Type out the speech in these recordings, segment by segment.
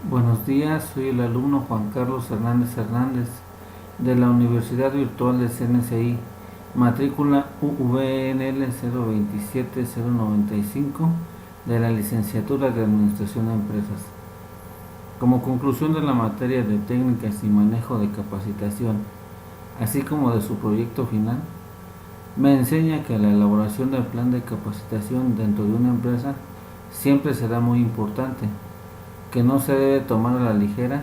Buenos días, soy el alumno Juan Carlos Hernández Hernández de la Universidad Virtual de CNCI, matrícula UVNL 027095 de la Licenciatura de Administración de Empresas. Como conclusión de la materia de técnicas y manejo de capacitación, así como de su proyecto final, me enseña que la elaboración del plan de capacitación dentro de una empresa siempre será muy importante, que no se debe tomar a la ligera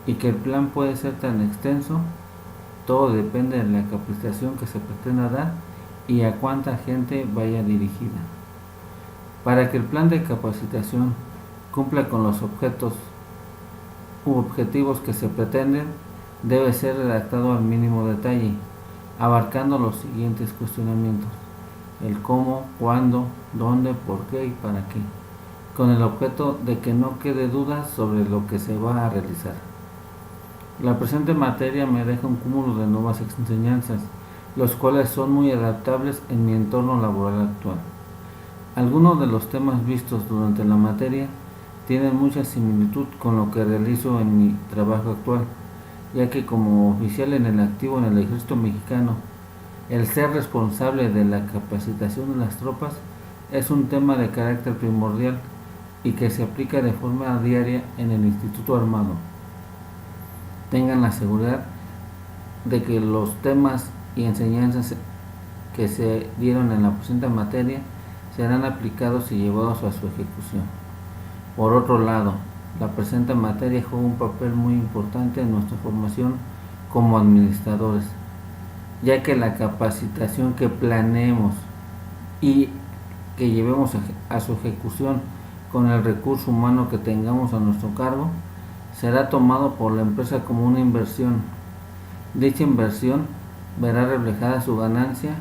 y que el plan puede ser tan extenso, todo depende de la capacitación que se pretenda dar y a cuánta gente vaya dirigida. Para que el plan de capacitación cumpla con los objetivos que se pretenden, debe ser redactado al mínimo detalle, abarcando los siguientes cuestionamientos: el cómo, cuándo, dónde, por qué y para qué, con el objeto de que no quede dudas sobre lo que se va a realizar. La presente materia me deja un cúmulo de nuevas enseñanzas, los cuales son muy adaptables en mi entorno laboral actual. Algunos de los temas vistos durante la materia tienen mucha similitud con lo que realizo en mi trabajo actual, ya que como oficial en el activo en el Ejército Mexicano, el ser responsable de la capacitación de las tropas es un tema de carácter primordial y que se aplica de forma diaria en el Instituto Armado. Tengan la seguridad de que los temas y enseñanzas que se dieron en la presente materia serán aplicados y llevados a su ejecución. Por otro lado, la presente materia juega un papel muy importante en nuestra formación como administradores, ya que la capacitación que planeemos y que llevemos a su ejecución con el recurso humano que tengamos a nuestro cargo será tomado por la empresa como una inversión. Dicha inversión verá reflejada su ganancia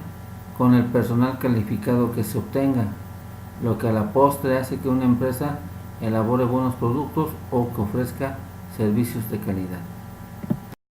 con el personal calificado que se obtenga, lo que a la postre hace que una empresa elabore buenos productos o que ofrezca servicios de calidad.